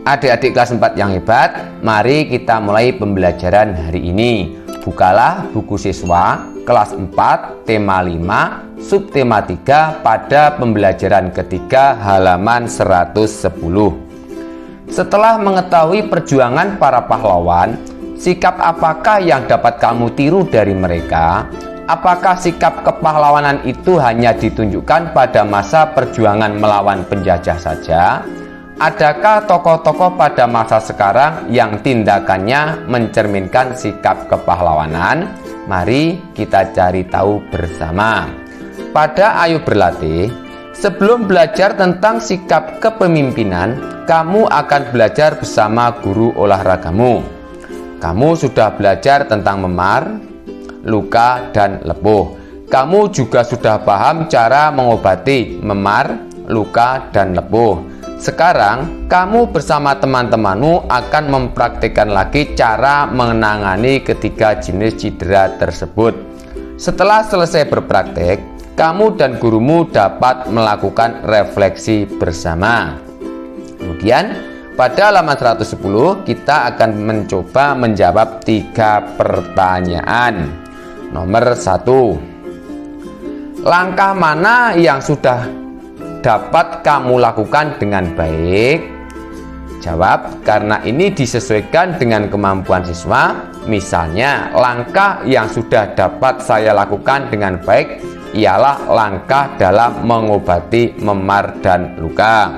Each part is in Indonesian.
Adik-adik kelas 4 yang hebat, mari kita mulai pembelajaran hari ini. Bukalah buku siswa kelas 4 tema 5 subtema 3 pada pembelajaran ketiga halaman 110. Setelah mengetahui perjuangan para pahlawan, sikap apakah yang dapat kamu tiru dari mereka? Apakah sikap kepahlawanan itu hanya ditunjukkan pada masa perjuangan melawan penjajah saja? Adakah tokoh-tokoh pada masa sekarang yang tindakannya mencerminkan sikap kepahlawanan? Mari kita cari tahu bersama. Pada Ayo Berlatih, sebelum belajar tentang sikap kepemimpinan, kamu akan belajar bersama guru olahragamu. Kamu sudah belajar tentang memar, luka, dan lepuh. Kamu juga sudah paham cara mengobati memar, luka, dan lepuh. Sekarang, kamu bersama teman-temanmu akan mempraktikkan lagi cara menangani ketiga jenis cedera tersebut. Setelah selesai berpraktek, kamu dan gurumu dapat melakukan refleksi bersama. Kemudian, pada halaman 110, kita akan mencoba menjawab 3 pertanyaan. Nomor 1. Langkah mana yang sudah dapat kamu lakukan dengan baik? Jawab, karena ini disesuaikan dengan kemampuan siswa. Misalnya, langkah yang sudah dapat saya lakukan dengan baik ialah langkah dalam mengobati memar dan luka.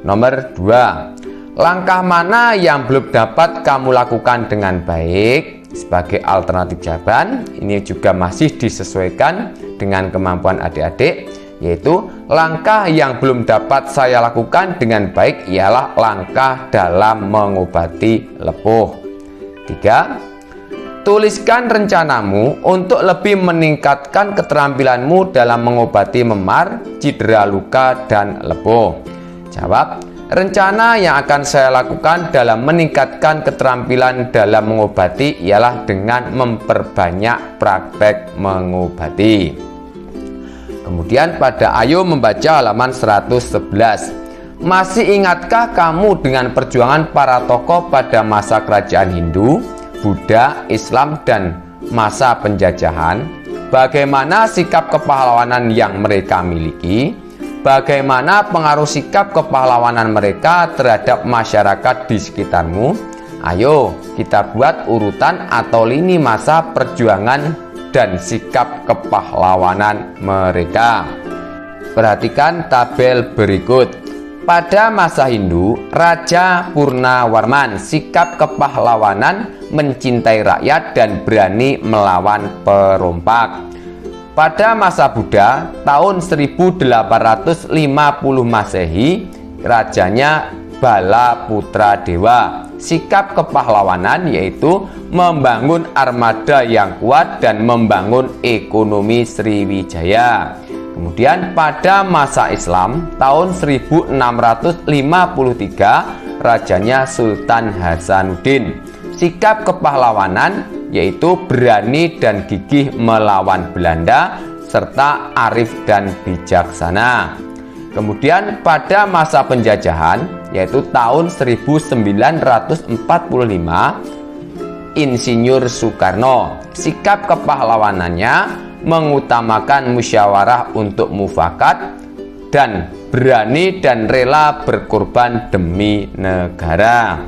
Nomor 2. Langkah mana yang belum dapat kamu lakukan dengan baik? Sebagai alternatif jawaban, ini juga masih disesuaikan dengan kemampuan adik-adik, yaitu langkah yang belum dapat saya lakukan dengan baik ialah langkah dalam mengobati lepuh. 3. Tuliskan rencanamu untuk lebih meningkatkan keterampilanmu dalam mengobati memar, cedera luka, dan lepuh. Jawab, rencana yang akan saya lakukan dalam meningkatkan keterampilan dalam mengobati ialah dengan memperbanyak praktek mengobati. Kemudian pada Ayo Membaca halaman 111. Masih ingatkah kamu dengan perjuangan para tokoh pada masa kerajaan Hindu, Buddha, Islam, dan masa penjajahan? Bagaimana sikap kepahlawanan yang mereka miliki? Bagaimana pengaruh sikap kepahlawanan mereka terhadap masyarakat di sekitarmu? Ayo kita buat urutan atau lini masa perjuangan dan sikap kepahlawanan mereka. Perhatikan tabel berikut. Pada masa Hindu, Raja Purnawarman, sikap kepahlawanan, mencintai rakyat dan berani melawan perompak. Pada masa Buddha, tahun 1850 Masehi, rajanya Bala Putra Dewa. Sikap kepahlawanan yaitu membangun armada yang kuat dan membangun ekonomi Sriwijaya. Kemudian pada masa Islam tahun 1653 rajanya Sultan Hasanuddin. Sikap kepahlawanan yaitu berani dan gigih melawan Belanda serta arif dan bijaksana. Kemudian pada masa penjajahan yaitu tahun 1945 Insinyur Soekarno, sikap kepahlawanannya mengutamakan musyawarah untuk mufakat dan berani dan rela berkorban demi negara.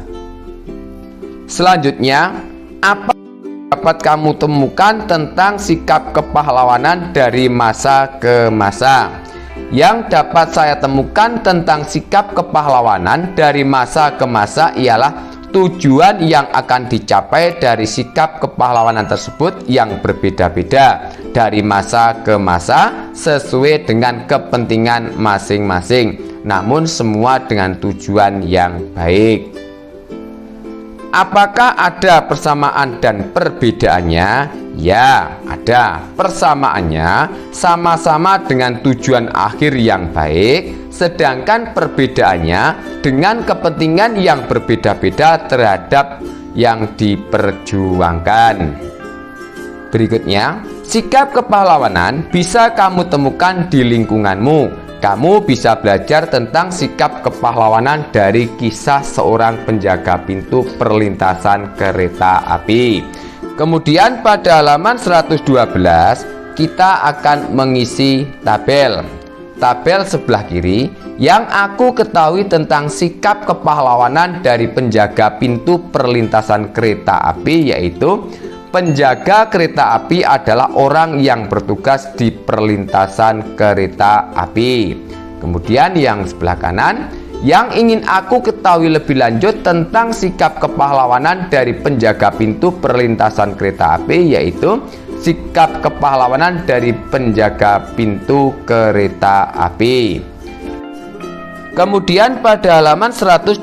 Selanjutnya, apa yang dapat kamu temukan tentang sikap kepahlawanan dari masa ke masa? Yang dapat saya temukan tentang sikap kepahlawanan dari masa ke masa ialah tujuan yang akan dicapai dari sikap kepahlawanan tersebut yang berbeda-beda dari masa ke masa sesuai dengan kepentingan masing-masing, namun semua dengan tujuan yang baik. Apakah ada persamaan dan perbedaannya? Ya, ada. Persamaannya sama-sama dengan tujuan akhir yang baik, sedangkan perbedaannya dengan kepentingan yang berbeda-beda terhadap yang diperjuangkan. Berikutnya, sikap kepahlawanan bisa kamu temukan di lingkunganmu, Kamu bisa belajar tentang sikap kepahlawanan dari kisah seorang penjaga pintu perlintasan kereta api. Kemudian pada halaman 112 kita akan mengisi tabel. Tabel sebelah kiri yang aku ketahui tentang sikap kepahlawanan dari penjaga pintu perlintasan kereta api, yaitu penjaga kereta api adalah orang yang bertugas di perlintasan kereta api. Kemudian yang sebelah kanan, yang ingin aku ketahui lebih lanjut tentang sikap kepahlawanan dari penjaga pintu perlintasan kereta api, yaitu sikap kepahlawanan dari penjaga pintu kereta api. Kemudian pada halaman 112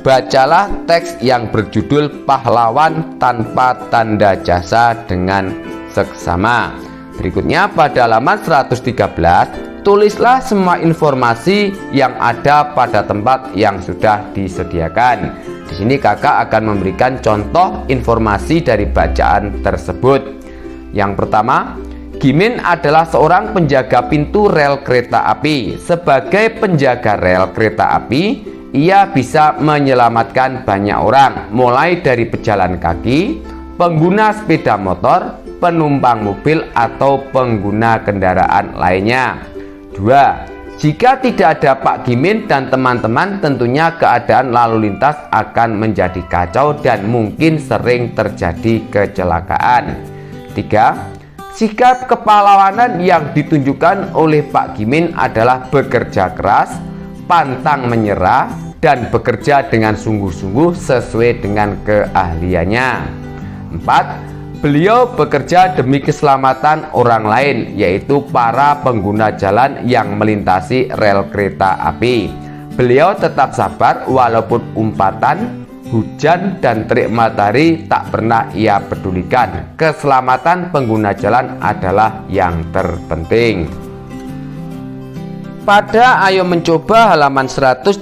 bacalah teks yang berjudul Pahlawan Tanpa Tanda Jasa dengan Seksama. Berikutnya pada halaman 113 tulislah semua informasi yang ada pada tempat yang sudah disediakan. Di sini kakak akan memberikan contoh informasi dari bacaan tersebut. Yang pertama, Gimin adalah seorang penjaga pintu rel kereta api. Sebagai penjaga rel kereta api, ia bisa menyelamatkan banyak orang, mulai dari pejalan kaki, pengguna sepeda motor, penumpang mobil, atau pengguna kendaraan lainnya. 2. Jika tidak ada Pak Gimin dan teman-teman, tentunya keadaan lalu lintas akan menjadi kacau dan mungkin sering terjadi kecelakaan. 3. Sikap kepahlawanan yang ditunjukkan oleh Pak Gimin adalah bekerja keras, pantang menyerah, dan bekerja dengan sungguh-sungguh sesuai dengan keahliannya. 4. Beliau bekerja demi keselamatan orang lain, yaitu para pengguna jalan yang melintasi rel kereta api. Beliau tetap sabar walaupun umpatan, hujan, dan terik matahari tak pernah ia pedulikan. Keselamatan pengguna jalan adalah yang terpenting. Pada Ayo Mencoba halaman 113,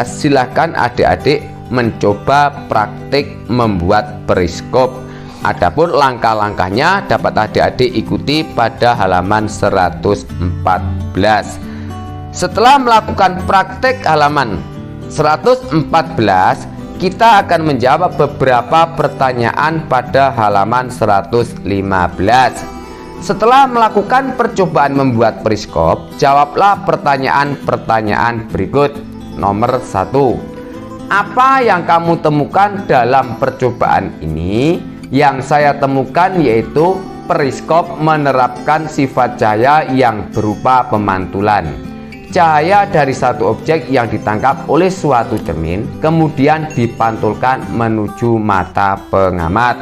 silahkan adik-adik mencoba praktik membuat periskop. Adapun langkah-langkahnya dapat adik-adik ikuti pada halaman 114. Setelah melakukan praktik halaman 114, kita akan menjawab beberapa pertanyaan pada halaman 115. Setelah melakukan percobaan membuat periskop, jawablah pertanyaan-pertanyaan berikut. Nomor 1. Apa yang kamu temukan dalam percobaan ini? Yang saya temukan yaitu periskop menerapkan sifat cahaya yang berupa pemantulan. Cahaya dari satu objek yang ditangkap oleh suatu cermin kemudian dipantulkan menuju mata pengamat.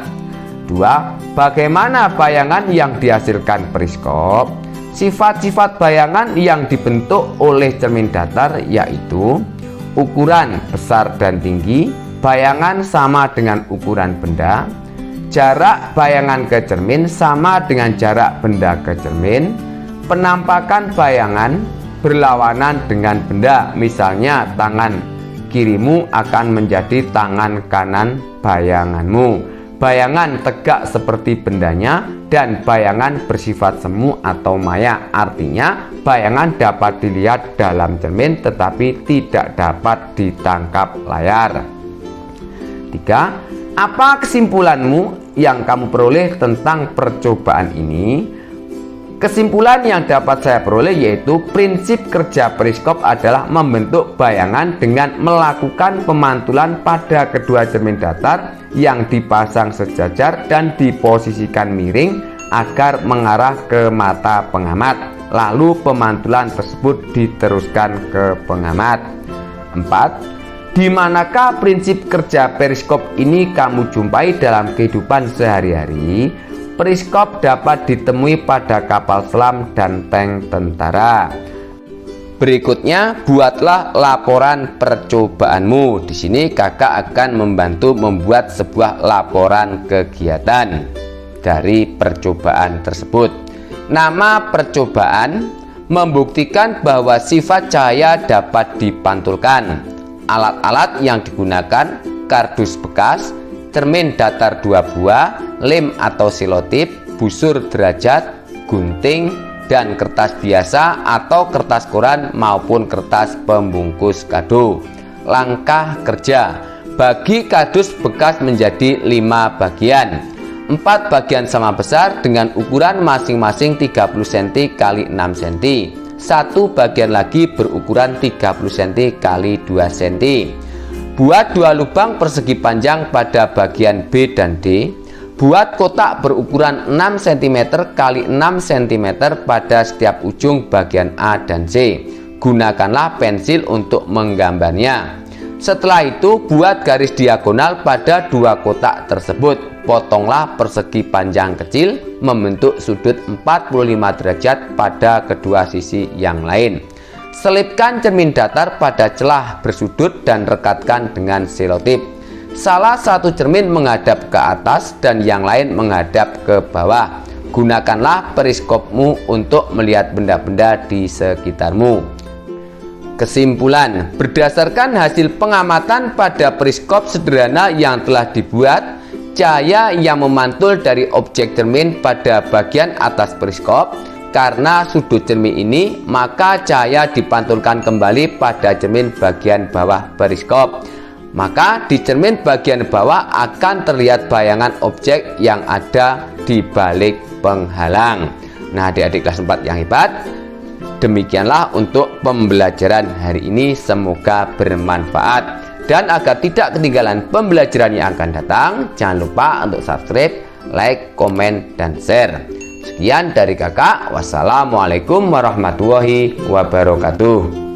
2. Bagaimana bayangan yang dihasilkan periskop? Sifat-sifat bayangan yang dibentuk oleh cermin datar yaitu ukuran besar dan tinggi, bayangan sama dengan ukuran benda, jarak bayangan ke cermin sama dengan jarak benda ke cermin, penampakan bayangan berlawanan dengan benda, misalnya tangan kirimu akan menjadi tangan kanan bayanganmu, bayangan tegak seperti bendanya, dan bayangan bersifat semu atau maya, artinya bayangan dapat dilihat dalam cermin tetapi tidak dapat ditangkap layar. 3. Apa kesimpulanmu yang kamu peroleh tentang percobaan ini? Kesimpulan yang dapat saya peroleh yaitu prinsip kerja periskop adalah membentuk bayangan dengan melakukan pemantulan pada kedua cermin datar yang dipasang sejajar dan diposisikan miring agar mengarah ke mata pengamat. Lalu pemantulan tersebut diteruskan ke pengamat. 4. Di manakah prinsip kerja periskop ini kamu jumpai dalam kehidupan sehari-hari? Periskop dapat ditemui pada kapal selam dan tank tentara. Berikutnya, buatlah laporan percobaanmu. Di sini kakak akan membantu membuat sebuah laporan kegiatan dari percobaan tersebut. Nama percobaan membuktikan bahwa sifat cahaya dapat dipantulkan. Alat-alat yang digunakan: kardus bekas, cermin datar 2 buah, lem atau selotip, busur derajat, gunting, dan kertas biasa atau kertas koran maupun kertas pembungkus kado. Langkah kerja: bagi kardus bekas menjadi 5 bagian. 4 bagian sama besar dengan ukuran masing-masing 30 cm x 6 cm. 1 bagian lagi berukuran 30 cm x 2 cm. Buat 2 lubang persegi panjang pada bagian B dan D. Buat kotak berukuran 6 cm x 6 cm pada setiap ujung bagian A dan C. Gunakanlah pensil untuk menggambarnya. Setelah itu, buat garis diagonal pada 2 kotak tersebut. Potonglah persegi panjang kecil membentuk sudut 45 derajat pada kedua sisi yang lain. Selipkan cermin datar pada celah bersudut dan rekatkan dengan selotip. Salah satu cermin menghadap ke atas dan yang lain menghadap ke bawah. Gunakanlah periskopmu untuk melihat benda-benda di sekitarmu. Kesimpulan: berdasarkan hasil pengamatan pada periskop sederhana yang telah dibuat, cahaya yang memantul dari objek cermin pada bagian atas periskop karena sudut cermin ini, maka cahaya dipantulkan kembali pada cermin bagian bawah periskop. Maka di cermin bagian bawah akan terlihat bayangan objek yang ada di balik penghalang. Nah, adik-adik kelas 4 yang hebat, demikianlah untuk pembelajaran hari ini. Semoga bermanfaat. Dan agar tidak ketinggalan pembelajaran yang akan datang, jangan lupa untuk subscribe, like, komen, dan share. Sekian dari kakak. Wassalamualaikum warahmatullahi wabarakatuh.